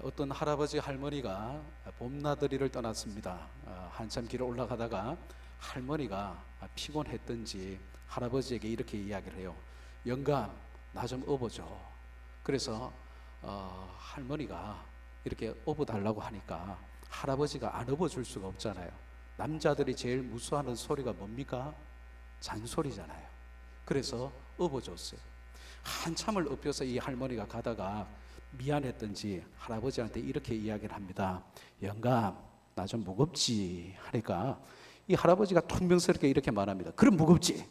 어떤 할아버지 할머니가 봄나들이를 떠났습니다. 한참 길을 올라가다가 할머니가 피곤했던지 할아버지에게 이렇게 이야기를 해요. 영감, 나 좀 업어줘. 그래서 할머니가 이렇게 업어달라고 하니까 할아버지가 안 업어줄 수가 없잖아요. 남자들이 제일 무서워하는 소리가 뭡니까? 잔소리잖아요. 그래서 업어줬어요. 한참을 업혀서 이 할머니가 가다가 미안했던지 할아버지한테 이렇게 이야기를 합니다. 영감, 나 좀 무겁지 하니까 이 할아버지가 퉁명스럽게 이렇게 말합니다. 그럼 무겁지.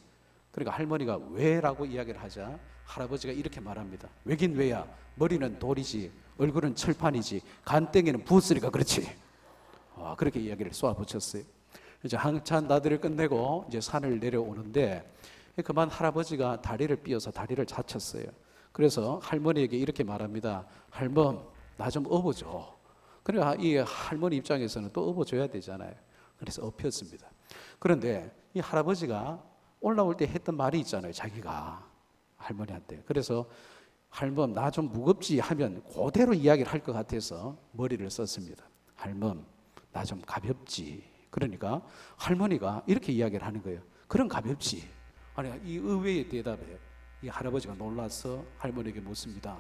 그러니까 할머니가 왜라고 이야기를 하자 할아버지가 이렇게 말합니다. 왜긴 왜야, 머리는 돌이지 얼굴은 철판이지 간땡이는 부었으니까 그렇지. 그렇게 이야기를 쏘아붙였어요. 이제 한참 나들이를 끝내고 이제 산을 내려오는데 그만 할아버지가 다리를 삐어서 다리를 다쳤어요. 그래서 할머니에게 이렇게 말합니다. 할멈, 나 좀 업어줘. 그러니까 이 할머니 입장에서는 또 업어줘야 되잖아요. 그래서 업혔습니다. 그런데 이 할아버지가 올라올 때 했던 말이 있잖아요. 자기가 할머니한테. 그래서 할멈, 나 좀 무겁지 하면 그대로 이야기를 할 것 같아서 머리를 썼습니다. 할멈, 나 좀 가볍지. 그러니까 할머니가 이렇게 이야기를 하는 거예요. 그럼 가볍지. 아니, 이 의외의 대답에 이 할아버지가 놀라서 할머니에게 묻습니다.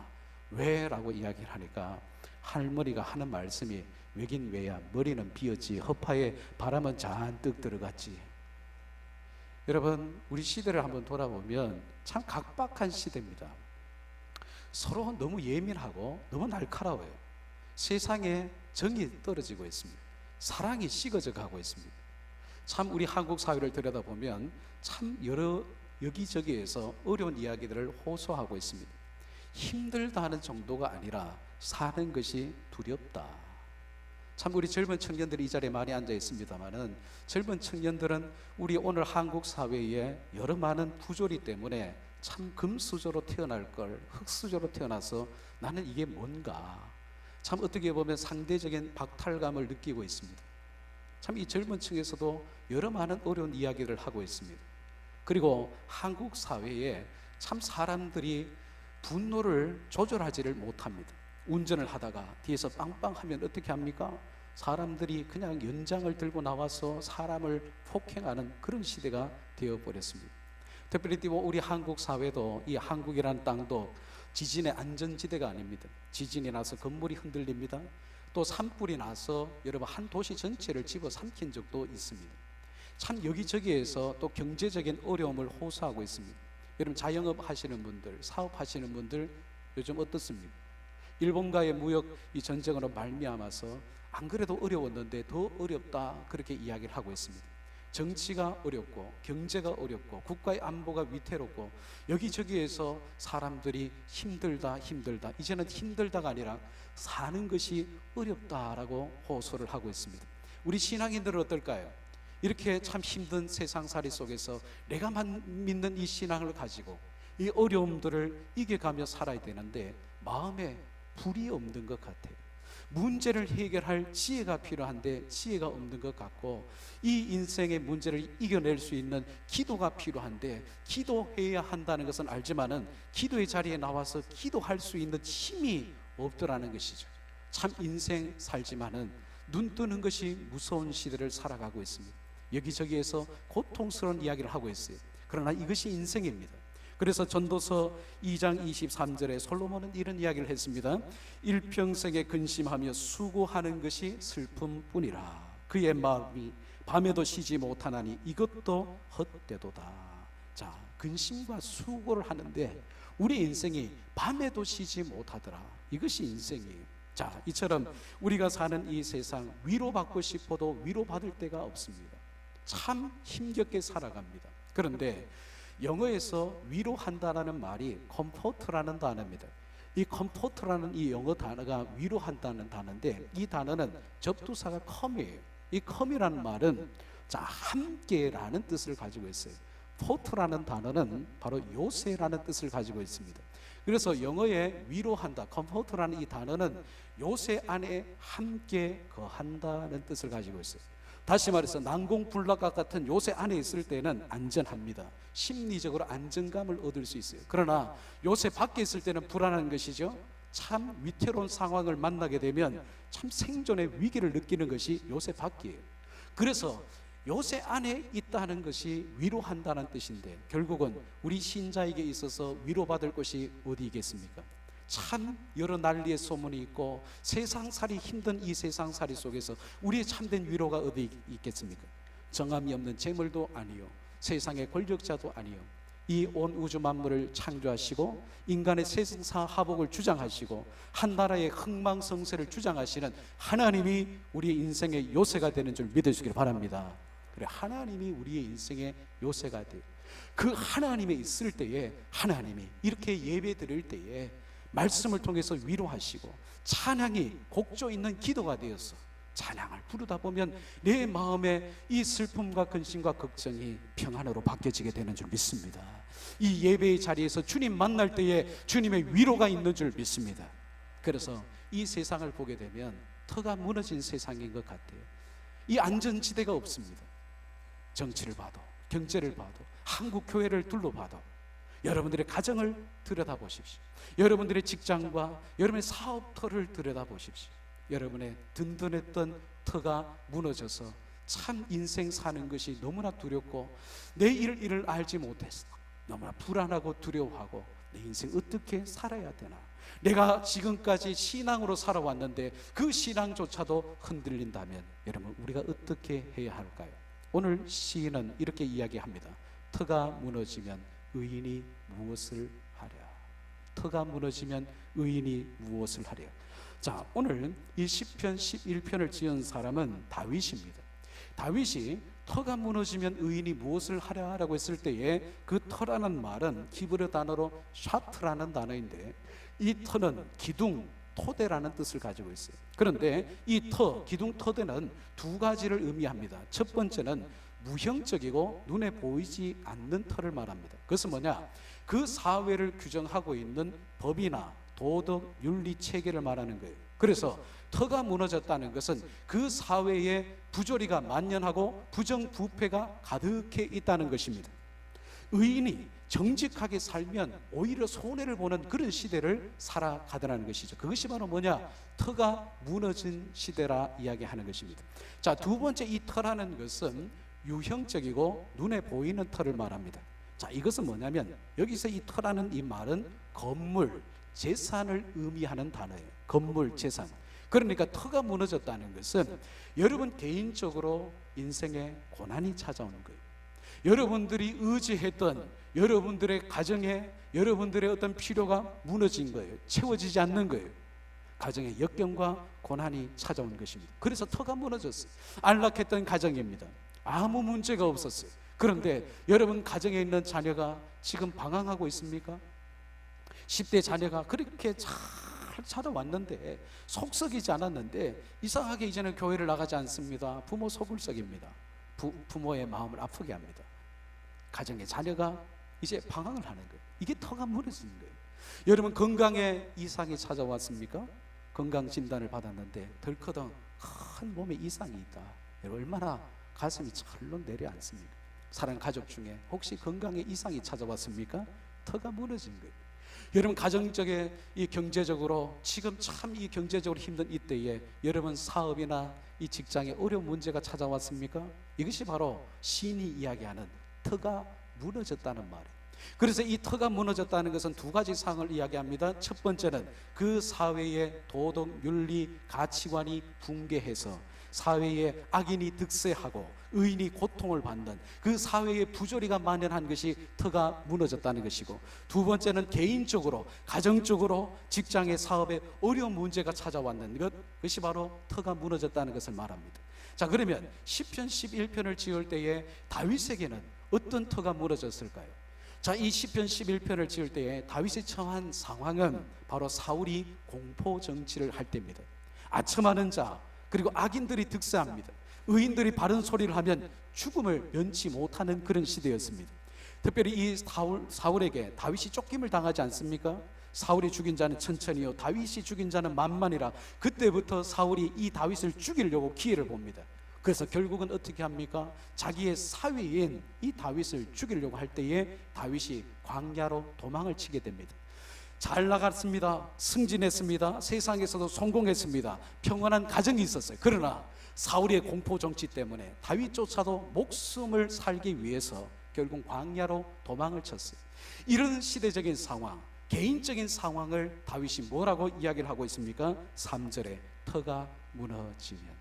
왜? 라고 이야기를 하니까 할머니가 하는 말씀이 왜긴 왜야, 머리는 비었지 허파에 바람은 잔뜩 들어갔지. 여러분, 우리 시대를 한번 돌아보면 참 각박한 시대입니다. 서로 너무 예민하고 너무 날카로워요. 세상에 정이 떨어지고 있습니다. 사랑이 식어져 가고 있습니다. 참 우리 한국 사회를 들여다보면 참 여러 여기저기에서 어려운 이야기들을 호소하고 있습니다. 힘들다는 정도가 아니라 사는 것이 두렵다. 참 우리 젊은 청년들이 이 자리에 많이 앉아 있습니다만은 젊은 청년들은 우리 오늘 한국 사회에 여러 많은 부조리 때문에 참 금수저로 태어날 걸 흙수저로 태어나서 나는 이게 뭔가 참 어떻게 보면 상대적인 박탈감을 느끼고 있습니다. 참 이 젊은 층에서도 여러 많은 어려운 이야기를 하고 있습니다. 그리고 한국 사회에 참 사람들이 분노를 조절하지를 못합니다. 운전을 하다가 뒤에서 빵빵하면 어떻게 합니까? 사람들이 그냥 연장을 들고 나와서 사람을 폭행하는 그런 시대가 되어버렸습니다. 특별히 우리 한국 사회도 이 한국이라는 땅도 지진의 안전지대가 아닙니다. 지진이 나서 건물이 흔들립니다. 또 산불이 나서 여러분 한 도시 전체를 집어삼킨 적도 있습니다. 참 여기저기에서 또 경제적인 어려움을 호소하고 있습니다. 여러분 자영업 하시는 분들, 사업하시는 분들 요즘 어떻습니까? 일본과의 무역 이 전쟁으로 말미암아서 안 그래도 어려웠는데 더 어렵다 그렇게 이야기를 하고 있습니다. 정치가 어렵고 경제가 어렵고 국가의 안보가 위태롭고 여기저기에서 사람들이 힘들다 이제는 힘들다가 아니라 사는 것이 어렵다라고 호소를 하고 있습니다. 우리 신앙인들은 어떨까요? 이렇게 참 힘든 세상살이 속에서 내가 믿는 이 신앙을 가지고 이 어려움들을 이겨가며 살아야 되는데 마음에 불이 없는 것 같아요. 문제를 해결할 지혜가 필요한데 지혜가 없는 것 같고 이 인생의 문제를 이겨낼 수 있는 기도가 필요한데 기도해야 한다는 것은 알지만은 기도의 자리에 나와서 기도할 수 있는 힘이 없더라는 것이죠. 참 인생 살지만은 눈 뜨는 것이 무서운 시대를 살아가고 있습니다. 여기저기에서 고통스러운 이야기를 하고 있어요. 그러나 이것이 인생입니다. 그래서 전도서 2장 23절에 솔로몬은 이런 이야기를 했습니다. 일평생에 근심하며 수고하는 것이 슬픔뿐이라. 그의 마음이 밤에도 쉬지 못하나니 이것도 헛되도다. 자, 근심과 수고를 하는데 우리 인생이 밤에도 쉬지 못하더라. 이것이 인생이에요. 자, 이처럼 우리가 사는 이 세상 위로받고 싶어도 위로받을 데가 없습니다. 참 힘겹게 살아갑니다. 그런데 영어에서 위로한다라는 말이 comfort라는 단어입니다. 이 comfort라는 이 영어 단어가 위로한다는 단어인데 이 단어는 접두사가 come이에요. 이 come이라는 말은 자, 함께라는 뜻을 가지고 있어요. comfort라는 단어는 바로 요새라는 뜻을 가지고 있습니다. 그래서 영어에 위로한다, comfort라는 이 단어는 요새 안에 함께 거한다는 뜻을 가지고 있어요. 다시 말해서 난공불락과 같은 요새 안에 있을 때는 안전합니다. 심리적으로 안정감을 얻을 수 있어요. 그러나 요새 밖에 있을 때는 불안한 것이죠. 참 위태로운 상황을 만나게 되면 참 생존의 위기를 느끼는 것이 요셉밖이에요. 그래서 요셉 안에 있다는 것이 위로한다는 뜻인데, 결국은 우리 신자에게 있어서 위로받을 것이 어디 있겠습니까? 참 여러 난리의 소문이 있고 세상살이 힘든 이 세상살이 속에서 우리의 참된 위로가 어디 있겠습니까? 정함이 없는 재물도 아니요, 세상의 권력자도 아니요, 이 온 우주 만물을 창조하시고 인간의 세상하복을 주장하시고 한 나라의 흥망성쇠를 주장하시는 하나님이 우리의 인생의 요새가 되는 줄 믿으시길 바랍니다. 그래, 하나님이 우리의 인생의 요새가 돼요. 그 하나님에 있을 때에, 하나님이 이렇게 예배 드릴 때에 말씀을 통해서 위로하시고 찬양이 곡조 있는 기도가 되어서 찬양을 부르다 보면 내 마음에 이 슬픔과 근심과 걱정이 평안으로 바뀌어지게 되는 줄 믿습니다. 이 예배의 자리에서 주님 만날 때에 주님의 위로가 있는 줄 믿습니다. 그래서 이 세상을 보게 되면 터가 무너진 세상인 것 같아요. 이 안전지대가 없습니다. 정치를 봐도, 경제를 봐도, 한국 교회를 둘러봐도, 여러분들의 가정을 들여다보십시오. 여러분들의 직장과 여러분의 사업터를 들여다보십시오. 여러분의 든든했던 터가 무너져서 참 인생 사는 것이 너무나 두렵고 내일 일을 알지 못해서 너무나 불안하고 두려워하고, 내 인생 어떻게 살아야 되나, 내가 지금까지 신앙으로 살아왔는데 그 신앙조차도 흔들린다면 여러분, 우리가 어떻게 해야 할까요? 오늘 시인은 이렇게 이야기합니다. 터가 무너지면 의인이 무엇을 하랴. 터가 무너지면 의인이 무엇을 하랴. 자, 오늘 이 시편 11편을 지은 사람은 다윗입니다. 다윗이 터가 무너지면 의인이 무엇을 하랴라고 했을 때에 그 터라는 말은 히브리 단어로 샤트라는 단어인데, 이 터는 기둥, 토대라는 뜻을 가지고 있어요. 그런데 이 터, 기둥 토대는 두 가지를 의미합니다. 첫 번째는 무형적이고 눈에 보이지 않는 터를 말합니다. 그것은 뭐냐? 그 사회를 규정하고 있는 법이나 도덕, 윤리 체계를 말하는 거예요. 그래서 터가 무너졌다는 것은 그 사회에 부조리가 만연하고 부정부패가 가득해 있다는 것입니다. 의인이 정직하게 살면 오히려 손해를 보는 그런 시대를 살아가더라는 것이죠. 그것이 바로 뭐냐? 터가 무너진 시대라 이야기하는 것입니다. 자, 두 번째, 이 터라는 것은 유형적이고 눈에 보이는 터를 말합니다. 자, 이것은 뭐냐면 여기서 이 터라는 이 말은 건물, 재산을 의미하는 단어예요. 건물, 재산. 그러니까 터가 무너졌다는 것은 여러분 개인적으로 인생에 고난이 찾아오는 거예요. 여러분들이 의지했던 여러분들의 가정에 여러분들의 어떤 필요가 무너진 거예요. 채워지지 않는 거예요. 가정에 역경과 고난이 찾아온 것입니다. 그래서 터가 무너졌어요. 안락했던 가정입니다. 아무 문제가 없었어요. 그런데 여러분 가정에 있는 자녀가 지금 방황하고 있습니까? 10대 자녀가 그렇게 잘 자라왔는데, 속썩이지 않았는데 이상하게 이제는 교회를 나가지 않습니다. 부모 속을 썩입니다. 부모의 마음을 아프게 합니다. 가정의 자녀가 이제 방황을 하는 거예요. 이게 터가 무너지는 거예요. 여러분 건강에 이상이 찾아왔습니까? 건강 진단을 받았는데 덜커덩 큰 몸에 이상이 있다. 얼마나 가슴이 철렁 내려앉습니까? 사랑 가족 중에 혹시 건강에 이상이 찾아왔습니까? 터가 무너진 거예요. 여러분 가정적에 이 경제적으로 지금 참 이 경제적으로 힘든 이때에 여러분 사업이나 이 직장에 어려운 문제가 찾아왔습니까? 이것이 바로 시인이 이야기하는 터가 무너졌다는 말이에요. 그래서 이 터가 무너졌다는 것은 두 가지 사항을 이야기합니다. 첫 번째는 그 사회의 도덕, 윤리, 가치관이 붕괴해서 사회에 악인이 득세하고 의인이 고통을 받는 그 사회의 부조리가 만연한 것이 터가 무너졌다는 것이고, 두 번째는 개인적으로, 가정적으로, 직장의 사업에 어려운 문제가 찾아왔는 그것이 바로 터가 무너졌다는 것을 말합니다. 자, 그러면 시편 11편을 지을 때에 다윗에게는 어떤 터가 무너졌을까요? 자, 이 시편 11편을 지을 때에 다윗이 처한 상황은 바로 사울이 공포 정치를 할 때입니다. 아첨하는 자, 그리고 악인들이 득세합니다. 의인들이 바른 소리를 하면 죽음을 면치 못하는 그런 시대였습니다. 특별히 이 사울에게 다윗이 쫓김을 당하지 않습니까? 사울이 죽인 자는 천천히요, 다윗이 죽인 자는 만만이라. 그때부터 사울이 이 다윗을 죽이려고 기회를 봅니다. 그래서 결국은 어떻게 합니까? 자기의 사위인 이 다윗을 죽이려고 할 때에 다윗이 광야로 도망을 치게 됩니다. 잘 나갔습니다. 승진했습니다. 세상에서도 성공했습니다. 평안한 가정이 있었어요. 그러나 사울의 공포 정치 때문에 다윗조차도 목숨을 살기 위해서 결국 광야로 도망을 쳤어요. 이런 시대적인 상황, 개인적인 상황을 다윗이 뭐라고 이야기를 하고 있습니까? 3절에 터가 무너지면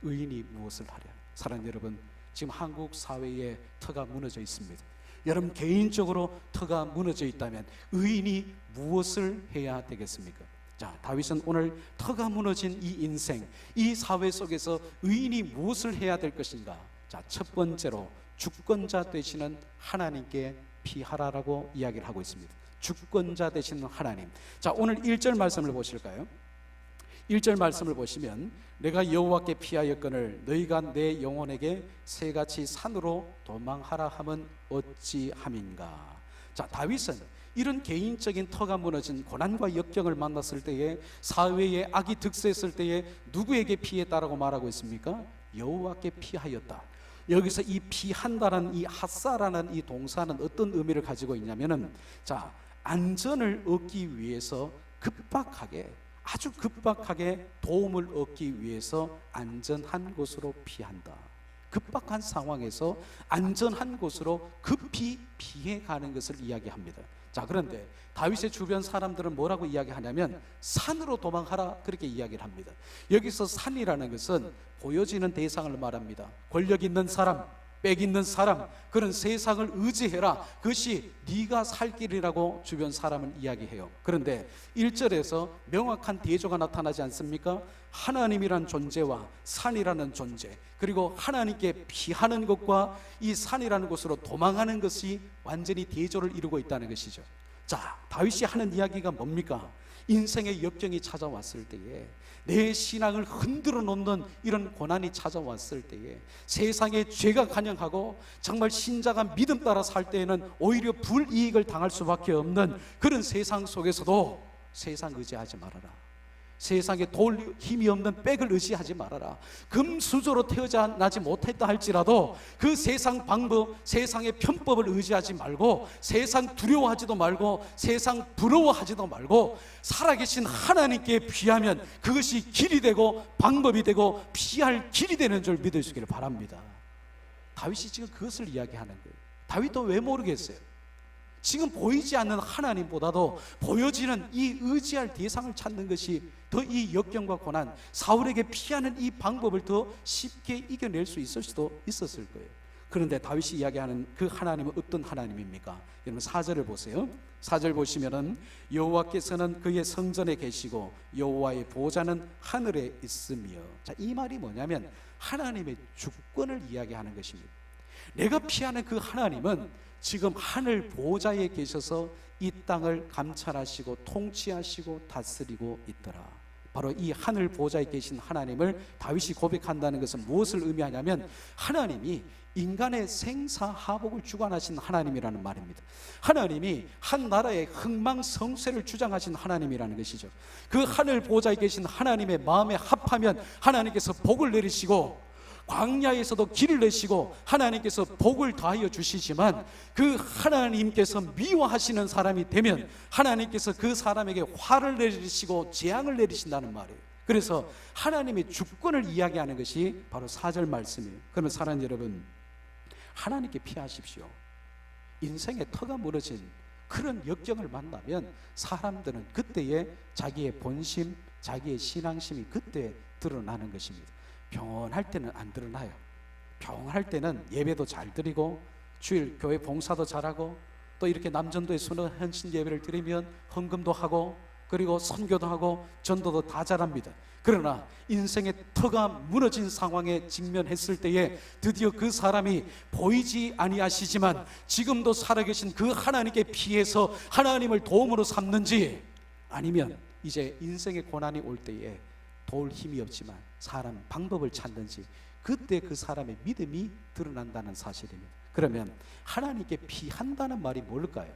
의인이 무엇을 하랴. 사랑하는 여러분, 지금 한국 사회에 터가 무너져 있습니다. 여러분 개인적으로 터가 무너져 있다면 의인이 무엇을 해야 되겠습니까? 자, 다윗은 오늘 터가 무너진 이 인생, 이 사회 속에서 의인이 무엇을 해야 될 것인가? 자, 첫 번째로 주권자 되시는 하나님께 피하라라고 이야기를 하고 있습니다. 주권자 되시는 하나님. 자, 오늘 1절 말씀을 보실까요? 1절 말씀을 보시면 내가 여호와께 피하였거늘 너희가 내 영혼에게 새같이 산으로 도망하라 함은 어찌함인가. 자, 다윗은 이런 개인적인 터가 무너진 고난과 역경을 만났을 때에, 사회에 악이 득세했을 때에 누구에게 피했다라고 말하고 있습니까? 여호와께 피하였다. 여기서 이 피한다라는 이 핫사라는 이 동사는 어떤 의미를 가지고 있냐면은, 자, 안전을 얻기 위해서 아주 급박하게 도움을 얻기 위해서 안전한 곳으로 피한다. 급박한 상황에서 안전한 곳으로 급히 피해가는 것을 이야기합니다. 자, 그런데 다윗의 주변 사람들은 뭐라고 이야기하냐면 산으로 도망하라, 그렇게 이야기를 합니다. 여기서 산이라는 것은 보여지는 대상을 말합니다. 권력 있는 사람, 빽 있는 사람, 그런 세상을 의지해라, 그것이 네가 살 길이라고 주변 사람은 이야기해요. 그런데 1절에서 명확한 대조가 나타나지 않습니까? 하나님이란 존재와 산이라는 존재, 그리고 하나님께 피하는 것과 이 산이라는 곳으로 도망하는 것이 완전히 대조를 이루고 있다는 것이죠. 자, 다윗이 하는 이야기가 뭡니까? 인생의 역경이 찾아왔을 때에, 내 신앙을 흔들어 놓는 이런 고난이 찾아왔을 때에, 세상에 죄가 관영하고 정말 신자가 믿음 따라 살 때에는 오히려 불이익을 당할 수밖에 없는 그런 세상 속에서도 세상 의지하지 말아라. 세상에 도울 힘이 없는 빽을 의지하지 말아라. 금수저로 태어나지 못했다 할지라도 그 세상 방법, 세상의 편법을 의지하지 말고, 세상 두려워하지도 말고, 세상 부러워하지도 말고, 살아계신 하나님께 피하면 그것이 길이 되고 방법이 되고 피할 길이 되는 줄 믿으시기를 바랍니다. 다윗이 지금 그것을 이야기하는 거예요. 다윗도 왜 모르겠어요? 지금 보이지 않는 하나님보다도 보여지는 이 의지할 대상을 찾는 것이 더 이 역경과 고난, 사울에게 피하는 이 방법을 더 쉽게 이겨낼 수 있을 수도 있었을 거예요. 그런데 다윗이 이야기하는 그 하나님은 어떤 하나님입니까? 여러분 4절을 보세요. 4절 보시면은 여호와께서는 그의 성전에 계시고 여호와의 보좌는 하늘에 있으며. 자, 이 말이 뭐냐면 하나님의 주권을 이야기하는 것입니다. 내가 피하는 그 하나님은 지금 하늘 보좌에 계셔서 이 땅을 감찰하시고 통치하시고 다스리고 있더라. 바로 이 하늘 보좌에 계신 하나님을 다윗이 고백한다는 것은 무엇을 의미하냐면, 하나님이 인간의 생사하복을 주관하신 하나님이라는 말입니다. 하나님이 한 나라의 흥망성쇠를 주장하신 하나님이라는 것이죠. 그 하늘 보좌에 계신 하나님의 마음에 합하면 하나님께서 복을 내리시고, 광야에서도 길을 내시고 하나님께서 복을 더하여 주시지만, 그 하나님께서 미워하시는 사람이 되면 하나님께서 그 사람에게 화를 내리시고 재앙을 내리신다는 말이에요. 그래서 하나님의 주권을 이야기하는 것이 바로 4절 말씀이에요. 그러면 사랑하는 여러분, 하나님께 피하십시오. 인생의 터가 무너진 그런 역경을 만나면 사람들은 그때에 자기의 본심, 자기의 신앙심이 그때 드러나는 것입니다. 평온할 때는 안 드러나요. 평온할 때는 예배도 잘 드리고 주일 교회 봉사도 잘하고 또 이렇게 남전도에 순원 헌신 예배를 드리면 헌금도 하고 그리고 선교도 하고 전도도 다 잘합니다. 그러나 인생의 터가 무너진 상황에 직면했을 때에 드디어 그 사람이 보이지 아니하시지만 지금도 살아계신 그 하나님께 피해서 하나님을 도움으로 삼는지, 아니면 이제 인생의 고난이 올 때에 도울 힘이 없지만 사람 방법을 찾는지, 그때 그 사람의 믿음이 드러난다는 사실입니다. 그러면 하나님께 피한다는 말이 뭘까요?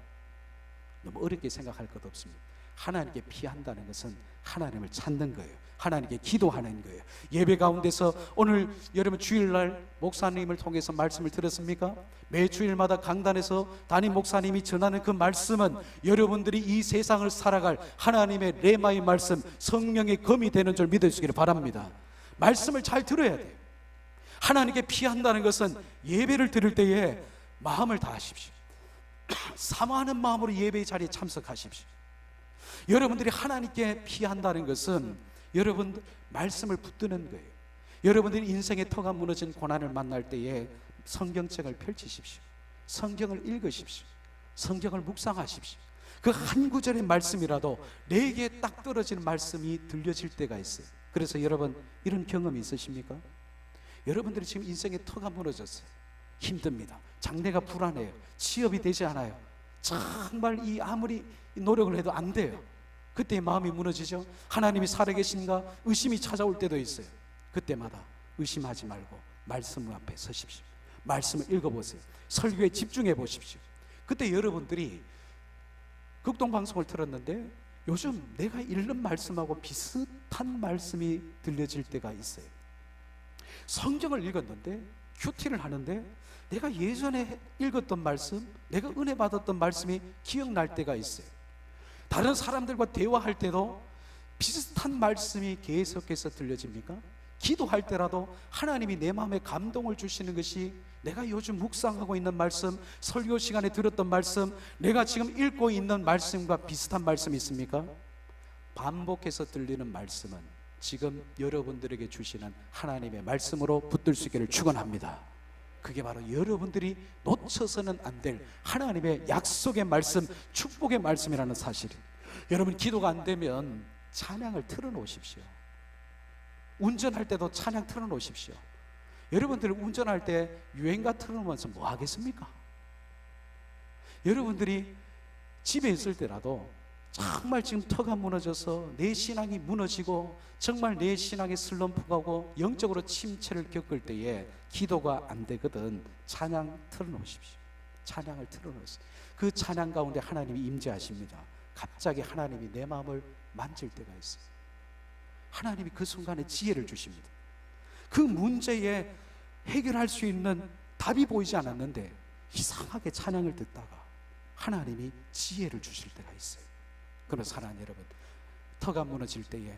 너무 어렵게 생각할 것 없습니다. 하나님께 피한다는 것은 하나님을 찾는 거예요. 하나님께 기도하는 거예요. 예배 가운데서 오늘 여러분 주일날 목사님을 통해서 말씀을 들었습니까? 매 주일마다 강단에서 담임 목사님이 전하는 그 말씀은 여러분들이 이 세상을 살아갈 하나님의 레마의 말씀, 성령의 검이 되는 줄 믿으시기를 바랍니다. 말씀을 잘 들어야 돼요. 하나님께 피한다는 것은 예배를 드릴 때에 마음을 다하십시오. 사모하는 마음으로 예배의 자리에 참석하십시오. 여러분들이 하나님께 피한다는 것은 여러분들 말씀을 붙드는 거예요. 여러분들이 인생의 터가 무너진 고난을 만날 때에 성경책을 펼치십시오. 성경을 읽으십시오. 성경을 묵상하십시오. 그 한 구절의 말씀이라도 내게 딱 떨어지는 말씀이 들려질 때가 있어요. 그래서 여러분 이런 경험이 있으십니까? 여러분들이 지금 인생의 터가 무너졌어요. 힘듭니다. 장래가 불안해요. 취업이 되지 않아요. 정말 아무리 노력을 해도 안 돼요. 그때 마음이 무너지죠. 하나님이 살아계신가 의심이 찾아올 때도 있어요. 그때마다 의심하지 말고 말씀 앞에 서십시오. 말씀을 읽어보세요. 설교에 집중해 보십시오. 그때 여러분들이 극동방송을 틀었는데 요즘 내가 읽는 말씀하고 비슷한 말씀이 들려질 때가 있어요. 성경을 읽었는데 큐티를 하는데 내가 예전에 읽었던 말씀, 내가 은혜 받았던 말씀이 기억날 때가 있어요. 다른 사람들과 대화할 때도 비슷한 말씀이 계속해서 들려집니까? 기도할 때라도 하나님이 내 마음에 감동을 주시는 것이 내가 요즘 묵상하고 있는 말씀, 설교 시간에 들었던 말씀, 내가 지금 읽고 있는 말씀과 비슷한 말씀이 있습니까? 반복해서 들리는 말씀은 지금 여러분들에게 주시는 하나님의 말씀으로 붙들 수 있기를 축원합니다. 그게 바로 여러분들이 놓쳐서는 안 될 하나님의 약속의 말씀, 축복의 말씀이라는 사실이에요. 여러분 기도가 안 되면 찬양을 틀어놓으십시오. 운전할 때도 찬양 틀어놓으십시오. 여러분들이 운전할 때 유행가 틀어놓으면서 뭐 하겠습니까? 여러분들이 집에 있을 때라도 정말 지금 터가 무너져서 내 신앙이 무너지고 정말 내 신앙이 슬럼프가 오고 영적으로 침체를 겪을 때에 기도가 안 되거든 찬양 틀어놓으십시오. 찬양을 틀어놓으세요. 그 찬양 가운데 하나님이 임재하십니다. 갑자기 하나님이 내 마음을 만질 때가 있어요. 하나님이 그 순간에 지혜를 주십니다. 그 문제에 해결할 수 있는 답이 보이지 않았는데 이상하게 찬양을 듣다가 하나님이 지혜를 주실 때가 있어요. 그래서 사랑하는 여러분, 터가 무너질 때에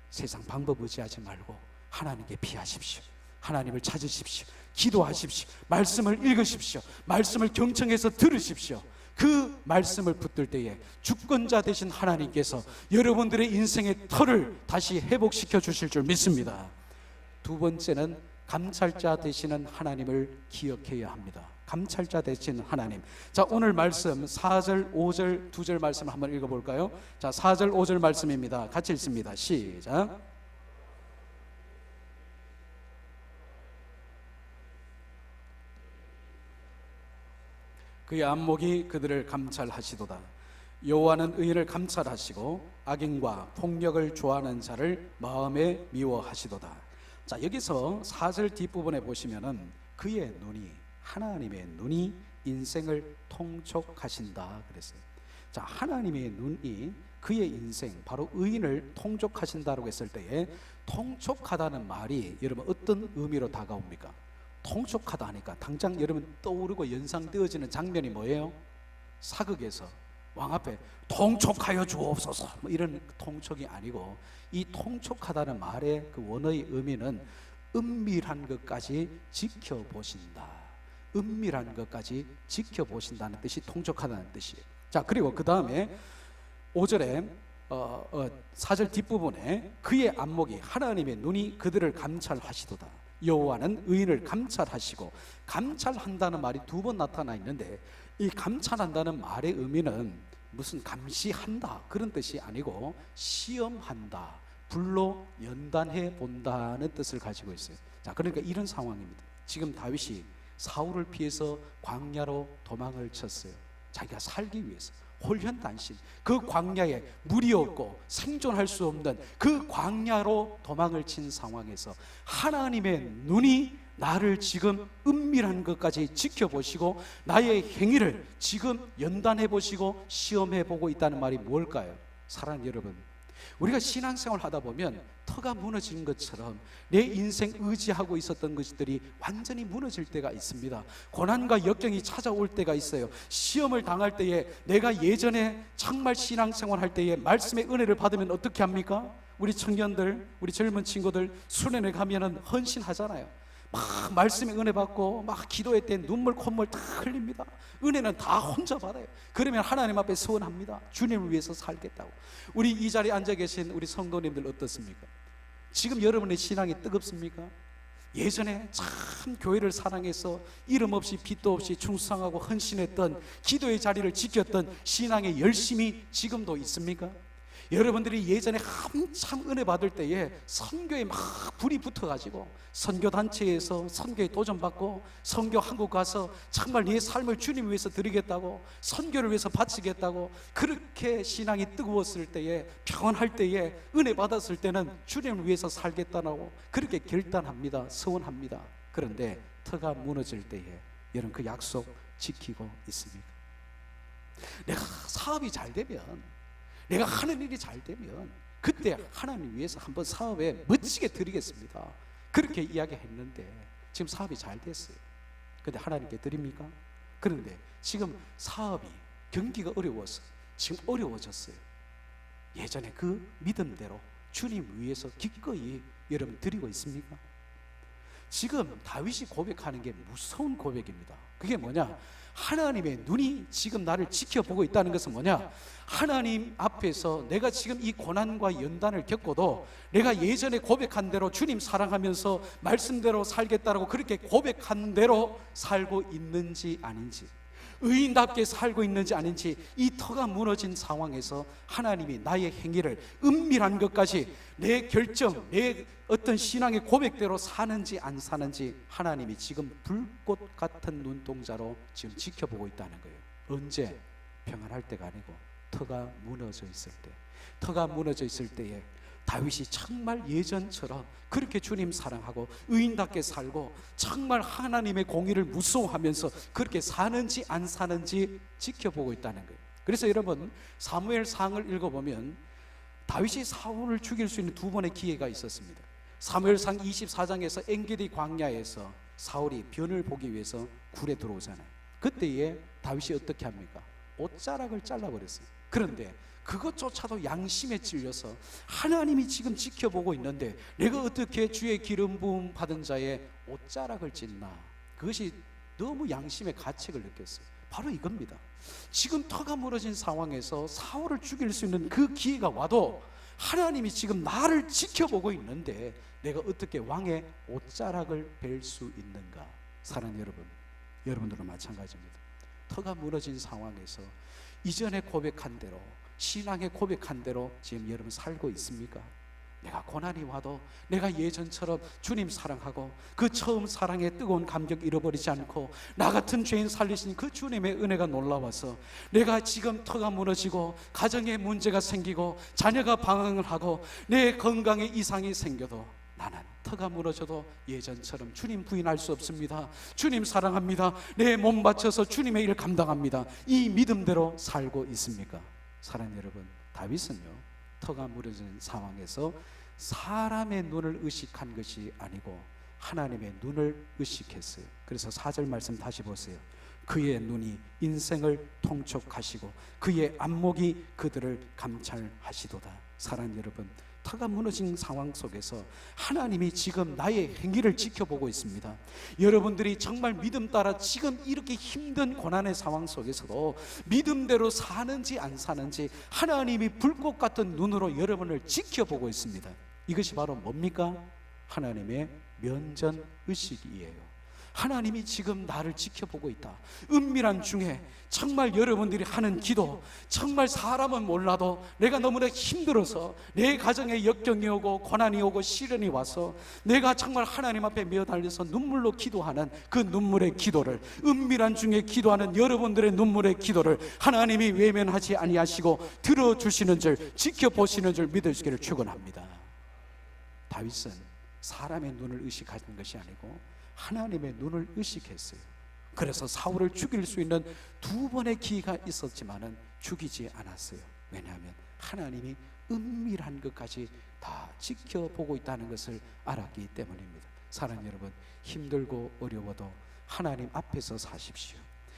세상 방법 의지하지 말고 하나님께 피하십시오. 하나님을 찾으십시오. 기도하십시오. 말씀을 읽으십시오. 말씀을 경청해서 들으십시오. 그 말씀을 붙들 때에 주권자 되신 하나님께서 여러분들의 인생의 터를 다시 회복시켜 주실 줄 믿습니다. 두 번째는 감찰자 되시는 하나님을 기억해야 합니다. 감찰자 되신 하나님. 자, 오늘 말씀 4절, 5절, 2절 말씀을 한번 읽어볼까요? 자, 4절, 5절 말씀입니다. 같이 읽습니다. 시작. 그의 안목이 그들을 감찰하시도다. 여호와는 의인을 감찰하시고 악인과 폭력을 좋아하는 자를 마음에 미워하시도다. 자, 여기서 4절 뒷부분에 보시면은 그의 눈이, 하나님의 눈이 인생을 통촉하신다 그랬어요. 자, 하나님의 눈이 그의 인생, 바로 의인을 통촉하신다고 했을 때에 통촉하다는 말이 여러분 어떤 의미로 다가옵니까? 통촉하다 하니까 당장 여러분 떠오르고 연상되어지는 장면이 뭐예요? 사극에서 왕 앞에 통촉하여 주옵소서 뭐 이런 통촉이 아니고, 이 통촉하다는 말의 그 원어의 의미는 은밀한 것까지 지켜보신다, 은밀한 것까지 지켜보신다는 뜻이 통촉하다는 뜻이에요. 자, 그리고 그 다음에 5절에 4절 뒷부분에 그의 안목이, 하나님의 눈이 그들을 감찰하시도다. 여호와는 의인을 감찰하시고, 감찰한다는 말이 두 번 나타나 있는데 이 감찰한다는 말의 의미는 무슨 감시한다 그런 뜻이 아니고 시험한다, 불로 연단해 본다는 뜻을 가지고 있어요. 자, 그러니까 이런 상황입니다. 지금 다윗이 사울을 피해서 광야로 도망을 쳤어요. 자기가 살기 위해서 홀현단신, 그 광야에 물이 없고 생존할 수 없는 그 광야로 도망을 친 상황에서 하나님의 눈이 나를 지금 은밀한 것까지 지켜보시고 나의 행위를 지금 연단해 보시고 시험해 보고 있다는 말이 뭘까요? 사랑하는 여러분, 우리가 신앙생활 하다 보면 터가 무너지는 것처럼 내 인생 의지하고 있었던 것들이 완전히 무너질 때가 있습니다. 고난과 역경이 찾아올 때가 있어요. 시험을 당할 때에, 내가 예전에 정말 신앙생활 할 때에 말씀의 은혜를 받으면 어떻게 합니까? 우리 청년들, 우리 젊은 친구들 수련회 가면은 헌신하잖아요. 막 말씀의 은혜 받고 막 기도할 때 눈물 콧물 다 흘립니다. 은혜는 다 혼자 받아요. 그러면 하나님 앞에 서원합니다. 주님을 위해서 살겠다고. 우리 이 자리에 앉아 계신 우리 성도님들 어떻습니까? 지금 여러분의 신앙이 뜨겁습니까? 예전에 참 교회를 사랑해서 이름 없이 빚도 없이 충성하고 헌신했던, 기도의 자리를 지켰던 신앙의 열심이 지금도 있습니까? 여러분들이 예전에 한참 은혜 받을 때에 선교에 막 불이 붙어가지고 선교단체에서 선교에 도전받고 선교 한국 가서 정말 네 삶을 주님 위해서 드리겠다고, 선교를 위해서 바치겠다고, 그렇게 신앙이 뜨거웠을 때에, 평안할 때에, 은혜 받았을 때는 주님을 위해서 살겠다고 그렇게 결단합니다. 서원합니다. 그런데 터가 무너질 때에 여러분 그 약속 지키고 있습니까? 내가 사업이 잘 되면, 내가 하는 일이 잘 되면 그때 하나님 위해서 한번 사업에 멋지게 드리겠습니다. 그렇게 이야기했는데 지금 사업이 잘 됐어요. 근데 하나님께 드립니까? 그런데 지금 사업이, 경기가 어려워서 지금 어려워졌어요. 예전에 그 믿음대로 주님 위해서 기꺼이 여러분 드리고 있습니까? 지금 다윗이 고백하는 게 무서운 고백입니다. 그게 뭐냐? 하나님의 눈이 지금 나를 지켜보고 있다는 것은 뭐냐? 하나님 앞에서 내가 지금 이 고난과 연단을 겪고도 내가 예전에 고백한 대로 주님 사랑하면서 말씀대로 살겠다라고 그렇게 고백한 대로 살고 있는지 아닌지, 의인답게 살고 있는지 아닌지, 이 터가 무너진 상황에서 하나님이 나의 행위를 은밀한 것까지, 내 결정, 내 어떤 신앙의 고백대로 사는지 안 사는지 하나님이 지금 불꽃 같은 눈동자로 지금 지켜보고 있다는 거예요. 언제? 평안할 때가 아니고 터가 무너져 있을 때. 터가 무너져 있을 때에 다윗이 정말 예전처럼 그렇게 주님 사랑하고 의인답게 살고 정말 하나님의 공의를 무서워하면서 그렇게 사는지 안 사는지 지켜보고 있다는 거예요. 그래서 여러분, 사무엘상을 읽어보면 다윗이 사울을 죽일 수 있는 두 번의 기회가 있었습니다. 사무엘상 24장에서 엔게디 광야에서 사울이 변을 보기 위해서 굴에 들어오잖아요. 그때에 다윗이 어떻게 합니까? 옷자락을 잘라버렸어요. 그런데 그것조차도 양심에 찔려서 하나님이 지금 지켜보고 있는데 내가 어떻게 주의 기름 부음 받은 자의 옷자락을 찢나? 그것이 너무 양심의 가책을 느꼈어요. 바로 이겁니다. 지금 터가 무너진 상황에서 사울을 죽일 수 있는 그 기회가 와도 하나님이 지금 나를 지켜보고 있는데 내가 어떻게 왕의 옷자락을 벨 수 있는가? 사랑하는 여러분, 여러분들은 마찬가지입니다. 터가 무너진 상황에서 이전에 고백한 대로, 신앙에 고백한 대로 지금 여러분 살고 있습니까? 내가 고난이 와도 내가 예전처럼 주님 사랑하고 그 처음 사랑의 뜨거운 감격 잃어버리지 않고 나 같은 죄인 살리신 그 주님의 은혜가 놀라워서 내가 지금 터가 무너지고 가정에 문제가 생기고 자녀가 방황을 하고 내 건강에 이상이 생겨도 나는 터가 무너져도 예전처럼 주님 부인할 수 없습니다. 주님 사랑합니다. 내 몸 바쳐서 주님의 일을 감당합니다. 이 믿음대로 살고 있습니까? 사랑하는 여러분, 다윗은요 터가 무너진 상황에서 사람의 눈을 의식한 것이 아니고 하나님의 눈을 의식했어요. 그래서 4절 말씀 다시 보세요. 그의 눈이 인생을 통촉하시고 그의 안목이 그들을 감찰하시도다. 사랑하는 여러분, 터가 무너진 상황 속에서 하나님이 지금 나의 행위를 지켜보고 있습니다. 여러분들이 정말 믿음 따라 지금 이렇게 힘든 고난의 상황 속에서도 믿음대로 사는지 안 사는지 하나님이 불꽃 같은 눈으로 여러분을 지켜보고 있습니다. 이것이 바로 뭡니까? 하나님의 면전의식이에요. 하나님이 지금 나를 지켜보고 있다. 은밀한 중에 정말 여러분들이 하는 기도, 정말 사람은 몰라도 내가 너무나 힘들어서 내 가정에 역경이 오고 고난이 오고 시련이 와서 내가 정말 하나님 앞에 매달려서 눈물로 기도하는 그 눈물의 기도를, 은밀한 중에 기도하는 여러분들의 눈물의 기도를 하나님이 외면하지 아니하시고 들어주시는 줄, 지켜보시는 줄 믿으시기를 축원합니다. 다윗은 사람의 눈을 의식하는 것이 아니고 하나님의 눈을 의식했어요. 그래서 사울을 죽일 수 있는 두 번의 기회가 있었지만은 죽이지 않았어요. 왜냐하면 하나님이 은밀한 것까지 다 지켜보고 있다는 것을 알았기 때문입니다. 사랑하는 여러분, 힘들고 어려워도 하나님 앞에서 사십시오.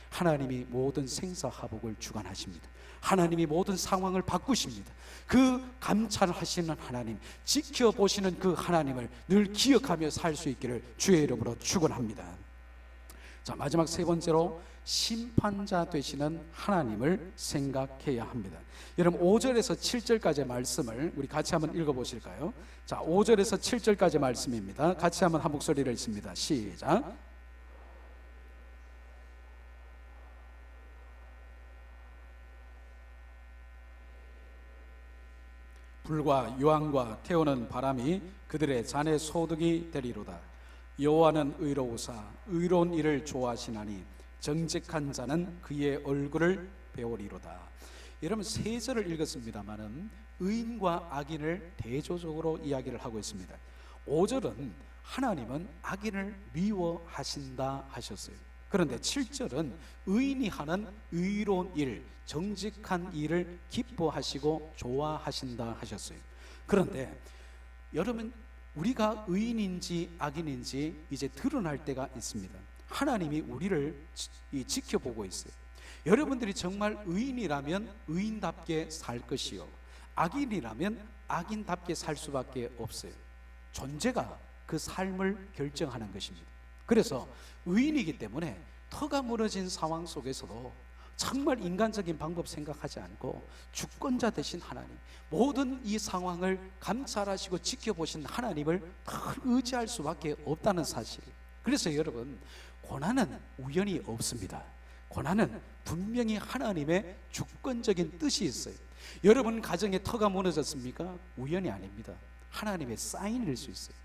하나님이 모든 생사화복을 주관하십니다. 하나님이 모든 상황을 바꾸십니다. 그 감찰하시는 하나님, 지켜보시는 그 하나님을 늘 기억하며 살 수 있기를 주의 이름으로 축원합니다. 자, 마지막 세 번째로 심판자 되시는 하나님을 생각해야 합니다. 여러분 5절에서 7절까지의 말씀을 우리 같이 한번 읽어보실까요? 자, 5절에서 7절까지의 말씀입니다. 같이 한번 한 목소리를 읽습니다. 시작. 불과 유황과 태우는 바람이 그들의 잔에 소득이 되리로다. 여호와는 의로우사 의로운 일을 좋아하시나니 정직한 자는 그의 얼굴을 배우리로다. 여러분 세 절을 읽었습니다마는 의인과 악인을 대조적으로 이야기를 하고 있습니다. 5절은 하나님은 악인을 미워하신다 하셨어요. 그런데 7절은 의인이 하는 의로운 일, 정직한 일을 기뻐하시고 좋아하신다 하셨어요. 그런데 여러분 우리가 의인인지 악인인지 이제 드러날 때가 있습니다. 하나님이 우리를 지켜보고 있어요. 여러분들이 정말 의인이라면 의인답게 살 것이요, 악인이라면 악인답게 살 수밖에 없어요. 존재가 그 삶을 결정하는 것입니다. 그래서 의인이기 때문에 터가 무너진 상황 속에서도 정말 인간적인 방법 생각하지 않고 주권자 되신 하나님, 모든 이 상황을 감찰하시고 지켜보신 하나님을 더 의지할 수밖에 없다는 사실. 그래서 여러분, 고난은 우연히 없습니다. 고난은 분명히 하나님의 주권적인 뜻이 있어요. 여러분 가정에 터가 무너졌습니까? 우연이 아닙니다. 하나님의 사인일 수 있어요.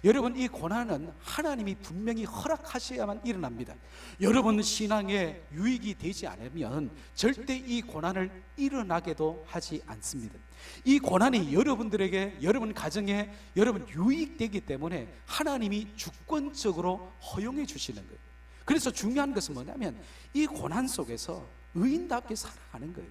여러분 이 고난은 하나님이 분명히 허락하셔야만 일어납니다. 여러분 신앙에 유익이 되지 않으면 절대 이 고난을 일어나게도 하지 않습니다. 이 고난이 여러분들에게, 여러분 가정에 여러분 유익되기 때문에 하나님이 주권적으로 허용해 주시는 거예요. 그래서 중요한 것은 뭐냐면 이 고난 속에서 의인답게 살아가는 거예요.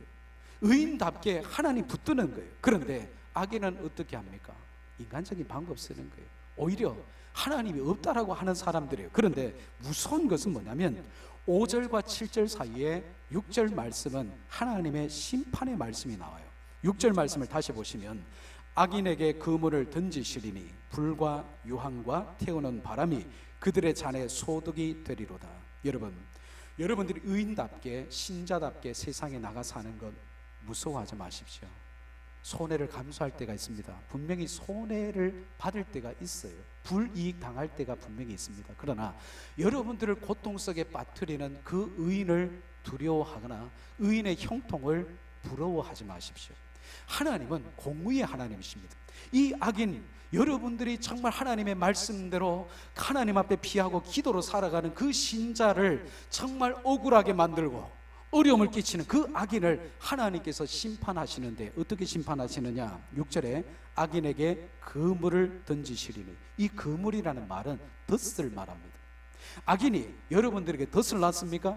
의인답게 하나님 붙드는 거예요. 그런데 악인은 어떻게 합니까? 인간적인 방법 쓰는 거예요. 오히려 하나님이 없다라고 하는 사람들이에요. 그런데 무서운 것은 뭐냐면 5절과 7절 사이에 6절 말씀은 하나님의 심판의 말씀이 나와요. 6절 말씀을 다시 보시면 악인에게 그물을 던지시리니 불과 유황과 태우는 바람이 그들의 잔에 소득이 되리로다. 여러분들이 의인답게 신자답게 세상에 나가 사는 것 무서워하지 마십시오. 손해를 감수할 때가 있습니다. 분명히 손해를 받을 때가 있어요. 불이익 당할 때가 분명히 있습니다. 그러나 여러분들을 고통 속에 빠뜨리는 그 의인을 두려워하거나 의인의 형통을 부러워하지 마십시오. 하나님은 공의의 하나님이십니다. 이 악인, 여러분들이 정말 하나님의 말씀대로 하나님 앞에 피하고 기도로 살아가는 그 신자를 정말 억울하게 만들고 어려움을 끼치는 그 악인을 하나님께서 심판하시는데 어떻게 심판하시느냐? 6절에 악인에게 그물을 던지시리니, 이 그물이라는 말은 덫을 말합니다. 악인이 여러분들에게 덫을 놨습니까?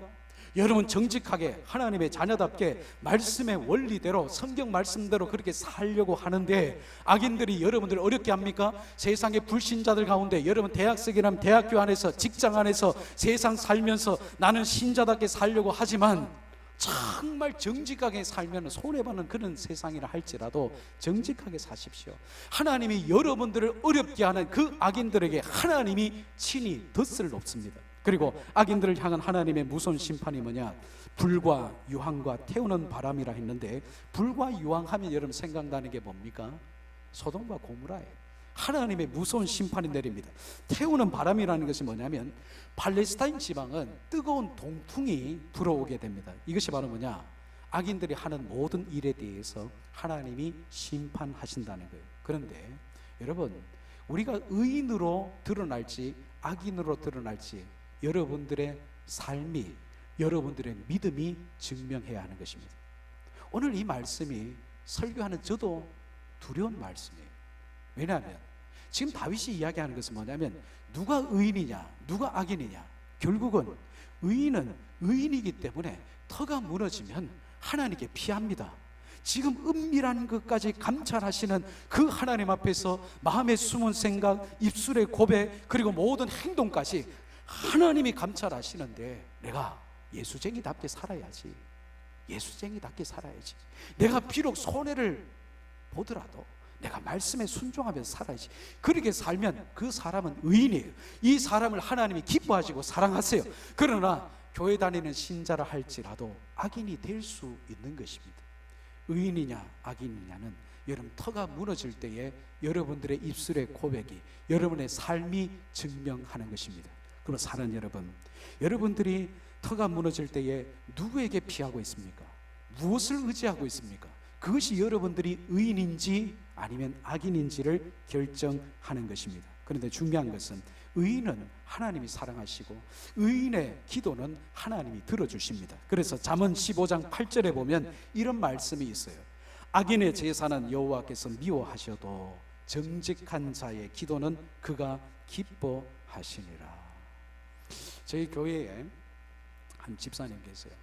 여러분 정직하게 하나님의 자녀답게 말씀의 원리대로 성경 말씀대로 그렇게 살려고 하는데 악인들이 여러분들을 어렵게 합니까? 세상의 불신자들 가운데 여러분 대학생이라면 대학교 안에서, 직장 안에서 세상 살면서 나는 신자답게 살려고 하지만 정말 정직하게 살면 손해받는 그런 세상이라 할지라도 정직하게 사십시오. 하나님이 여러분들을 어렵게 하는 그 악인들에게 하나님이 친히 덫을 놓습니다. 그리고 악인들을 향한 하나님의 무서운 심판이 뭐냐? 불과 유황과 태우는 바람이라 했는데 불과 유황하면 여러분 생각나는 게 뭡니까? 소돔과 고모라예요. 하나님의 무서운 심판이 내립니다. 태우는 바람이라는 것이 뭐냐면 팔레스타인 지방은 뜨거운 동풍이 불어오게 됩니다. 이것이 바로 뭐냐? 악인들이 하는 모든 일에 대해서 하나님이 심판하신다는 거예요. 그런데 여러분, 우리가 의인으로 드러날지 악인으로 드러날지 여러분들의 삶이, 여러분들의 믿음이 증명해야 하는 것입니다. 오늘 이 말씀이 설교하는 저도 두려운 말씀이에요. 왜냐하면 지금 다윗이 이야기하는 것은 뭐냐면 누가 의인이냐, 누가 악인이냐? 결국은 의인은 의인이기 때문에 터가 무너지면 하나님께 피합니다. 지금 은밀한 것까지 감찰하시는 그 하나님 앞에서 마음의 숨은 생각, 입술의 고백, 그리고 모든 행동까지 하나님이 감찰하시는데 내가 예수쟁이답게 살아야지. 예수쟁이답게 살아야지. 내가 비록 손해를 보더라도 내가 말씀에 순종하면서 살아야지. 그렇게 살면 그 사람은 의인이에요. 이 사람을 하나님이 기뻐하시고 사랑하세요. 그러나 교회 다니는 신자라 할지라도 악인이 될 수 있는 것입니다. 의인이냐 악인이냐는 여러분 터가 무너질 때에 여러분들의 입술의 고백이, 여러분의 삶이 증명하는 것입니다. 그럼 사는 여러분, 여러분들이 터가 무너질 때에 누구에게 피하고 있습니까? 무엇을 의지하고 있습니까? 그것이 여러분들이 의인인지 아니면 악인인지를 결정하는 것입니다. 그런데 중요한 것은 의인은 하나님이 사랑하시고 의인의 기도는 하나님이 들어주십니다. 그래서 잠언 15장 8절에 보면 이런 말씀이 있어요. 악인의 제사는 여호와께서 미워하셔도 정직한 자의 기도는 그가 기뻐하시니라. 저희 교회에 한 집사님 계세요.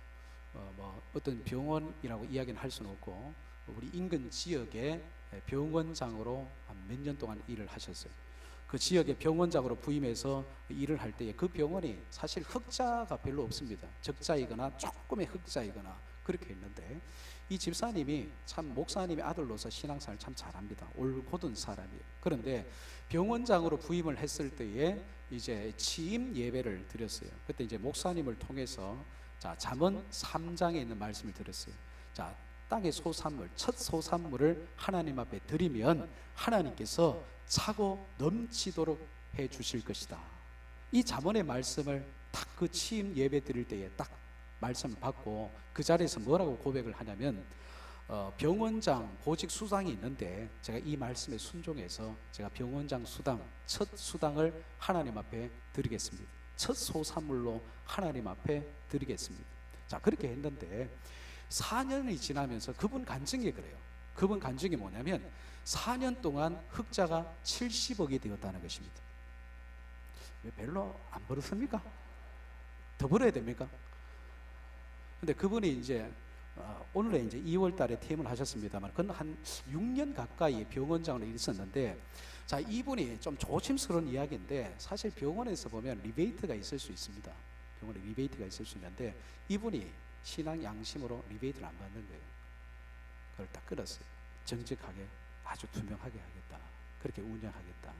어떤 병원이라고 이야기는 할 수는 없고 우리 인근 지역에 병원장으로 한 몇 년 동안 일을 하셨어요. 그 지역의 병원장으로 부임해서 일을 할 때에 그 병원이 사실 흑자가 별로 없습니다. 적자이거나 조금의 흑자이거나 그렇게 있는데 이 집사님이 참 목사님의 아들로서 신앙생활 참 잘합니다. 올곧은 사람이에요. 그런데 병원장으로 부임을 했을 때에 이제 취임 예배를 드렸어요. 그때 이제 목사님을 통해서 잠언 3장에 있는 말씀을 드렸어요. 땅의 소산물, 첫 소산물을 하나님 앞에 드리면 하나님께서 차고 넘치도록 해 주실 것이다. 이 잠언의 말씀을 딱 그 취임 예배 드릴 때에 딱 말씀을 받고 그 자리에서 뭐라고 고백을 하냐면 병원장 보직 수당이 있는데 제가 이 말씀에 순종해서 제가 병원장 수당, 첫 수당을 하나님 앞에 드리겠습니다. 첫 소산물로 하나님 앞에 드리겠습니다. 그렇게 했는데 4년이 지나면서 그분 간증이 그래요. 그분 간증이 뭐냐면 4년 동안 흑자가 70억이 되었다는 것입니다. 왜 별로 안 벌었습니까? 더 벌어야 됩니까? 근데 그분이 이제 오늘에 이제 2월 달에 퇴임을 하셨습니다만 그건 한 6년 가까이 병원장으로 있었는데 이분이 좀 조심스러운 이야기인데 사실 병원에서 보면 리베이트가 있을 수 있습니다. 병원에 리베이트가 있을 수 있는데 이분이 신앙 양심으로 리베이트를 안 받는 거예요. 그걸 딱 끊었어요. 정직하게 아주 투명하게 하겠다. 그렇게 운영하겠다.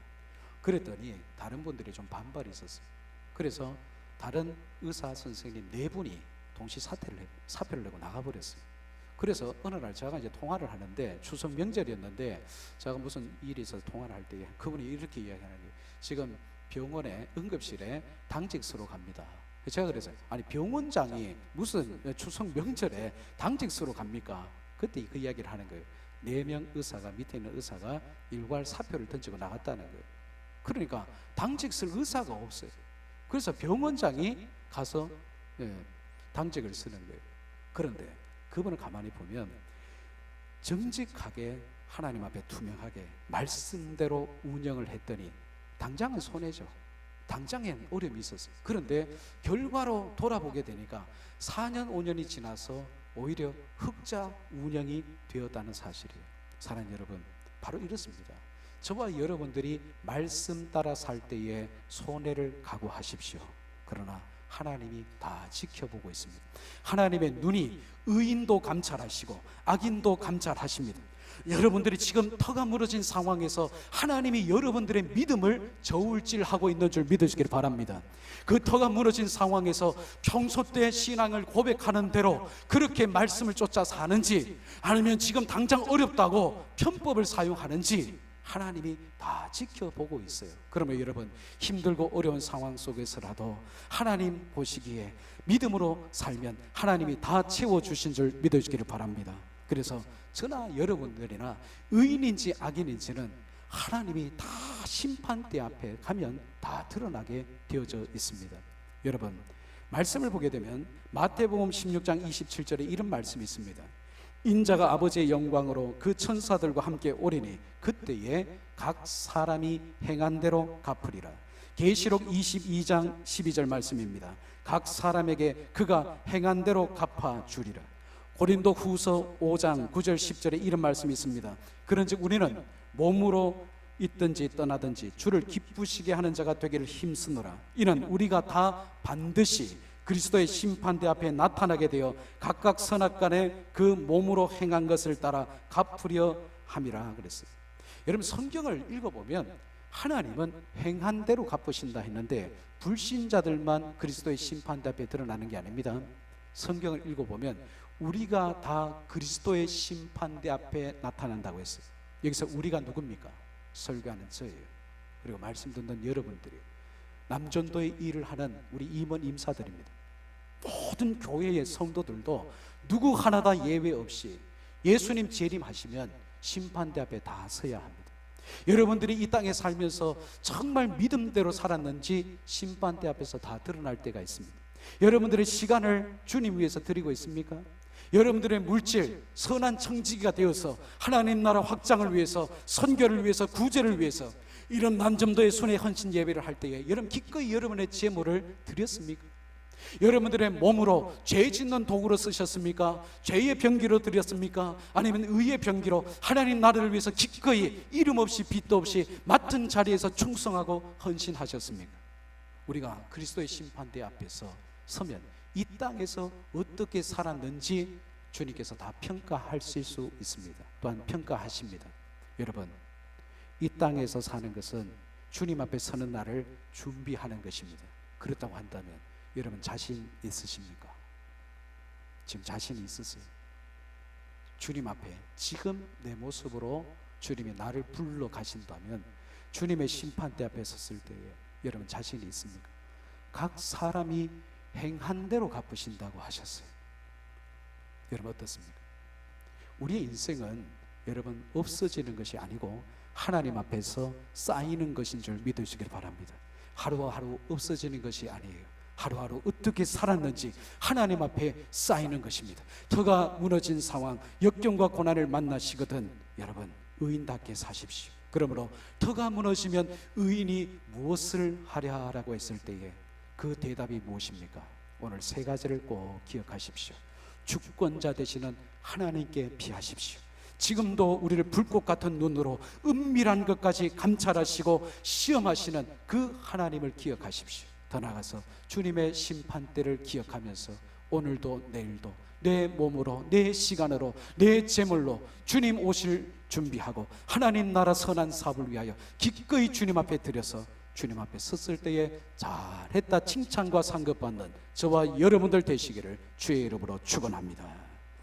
그랬더니 다른 분들이 좀 반발이 있었어요. 그래서 다른 의사 선생님 4분이 동시 사표를 내고 나가버렸어요. 그래서 어느 날 제가 이제 통화를 하는데 추석 명절이었는데 제가 무슨 일이 있어서 통화를 할 때에 그분이 이렇게 이야기하는 거예요. 지금 병원에 응급실에 당직서로 갑니다. 제가 그래서 아니 병원장이 무슨 추석 명절에 당직서로 갑니까? 그때 그 이야기를 하는 거예요. 4명 의사가 밑에 있는 의사가 일괄 사표를 던지고 나갔다는 거예요. 그러니까 당직 쓸 의사가 없어요. 그래서 병원장이 가서 당직을 쓰는 거예요. 그런데 그분을 가만히 보면 정직하게 하나님 앞에 투명하게 말씀대로 운영을 했더니 당장은 손해죠. 당장엔 어려움이 있었어요. 그런데 결과로 돌아보게 되니까 4년 5년이 지나서 오히려 흑자 운영이 되었다는 사실이에요. 사랑하는 여러분, 바로 이렇습니다. 저와 여러분들이 말씀 따라 살 때에 손해를 각오하십시오. 그러나 하나님이 다 지켜보고 있습니다. 하나님의 눈이 의인도 감찰하시고 악인도 감찰하십니다. 여러분들이 지금 터가 무너진 상황에서 하나님이 여러분들의 믿음을 저울질하고 있는 줄 믿으시길 바랍니다. 그 터가 무너진 상황에서 평소 때 신앙을 고백하는 대로 그렇게 말씀을 쫓아 사는지 아니면 지금 당장 어렵다고 편법을 사용하는지 하나님이 다 지켜보고 있어요. 그러면 여러분 힘들고 어려운 상황 속에서라도 하나님 보시기에 믿음으로 살면 하나님이 다 채워주신 줄 믿어주기를 바랍니다. 그래서 저나 여러분들이나 의인인지 악인인지는 하나님이 다 심판대 앞에 가면 다 드러나게 되어져 있습니다. 여러분 말씀을 보게 되면 마태복음 16장 27절에 이런 말씀이 있습니다. 인자가 아버지의 영광으로 그 천사들과 함께 오리니 그때에 각 사람이 행한 대로 갚으리라. 계시록 22장 12절 말씀입니다. 각 사람에게 그가 행한 대로 갚아 주리라. 고린도 후서 5장 9절 10절에 이런 말씀이 있습니다. 그런즉 우리는 몸으로 있든지 떠나든지 주를 기쁘시게 하는 자가 되기를 힘쓰노라. 이는 우리가 다 반드시 그리스도의 심판대 앞에 나타나게 되어 각각 선악간에 그 몸으로 행한 것을 따라 갚으려 함이라 그랬어요. 여러분, 성경을 읽어보면 하나님은 행한 대로 갚으신다 했는데 불신자들만 그리스도의 심판대 앞에 드러나는 게 아닙니다. 성경을 읽어보면 우리가 다 그리스도의 심판대 앞에 나타난다고 했어요. 여기서 우리가 누굽니까? 설교하는 저예요. 그리고 말씀 듣는 여러분들이, 남전도의 일을 하는 우리 임원 임사들입니다. 모든 교회의 성도들도 누구 하나 다 예외 없이 예수님 재림하시면 심판대 앞에 다 서야 합니다. 여러분들이 이 땅에 살면서 정말 믿음대로 살았는지 심판대 앞에서 다 드러날 때가 있습니다. 여러분들의 시간을 주님 위해서 드리고 있습니까? 여러분들의 물질, 선한 청지기가 되어서 하나님 나라 확장을 위해서, 선교를 위해서, 구제를 위해서 이런 남점도의 손에 헌신 예배를 할 때에 여러분 기꺼이 여러분의 제물을 드렸습니까? 여러분들의 몸으로 죄 짓는 도구로 쓰셨습니까? 죄의 병기로 드렸습니까? 아니면 의의 병기로 하나님 나라를 위해서 기꺼이 이름 없이 빚도 없이 맡은 자리에서 충성하고 헌신하셨습니까? 우리가 그리스도의 심판대 앞에서 서면 이 땅에서 어떻게 살았는지 주님께서 다 평가하실 수 있습니다. 또한 평가하십니다. 여러분, 이 땅에서 사는 것은 주님 앞에 서는 날을 준비하는 것입니다. 그렇다고 한다면 여러분 자신 있으십니까? 지금 자신이 있으세요? 주님 앞에 지금 내 모습으로 주님이 나를 불러 가신다면 주님의 심판대 앞에 섰을 때에 여러분 자신이 있습니까? 각 사람이 행한 대로 갚으신다고 하셨어요. 여러분 어떻습니까? 우리의 인생은 여러분 없어지는 것이 아니고 하나님 앞에서 쌓이는 것인 줄 믿으시길 바랍니다. 하루하루 없어지는 것이 아니에요. 하루하루 어떻게 살았는지 하나님 앞에 쌓이는 것입니다. 터가 무너진 상황, 역경과 고난을 만나시거든 여러분 의인답게 사십시오. 그러므로 터가 무너지면 의인이 무엇을 하랴라고 했을 때에 그 대답이 무엇입니까? 오늘 세 가지를 꼭 기억하십시오. 주권자 되시는 하나님께 피하십시오. 지금도 우리를 불꽃 같은 눈으로 은밀한 것까지 감찰하시고 시험하시는 그 하나님을 기억하십시오. 더 나아가서 주님의 심판대를 기억하면서 오늘도 내일도 내 몸으로, 내 시간으로, 내 재물로 주님 오실 준비하고 하나님 나라 선한 사업을 위하여 기꺼이 주님 앞에 드려서 주님 앞에 섰을 때에 잘했다 칭찬과 상급받는 저와 여러분들 되시기를 주의 이름으로 축원합니다.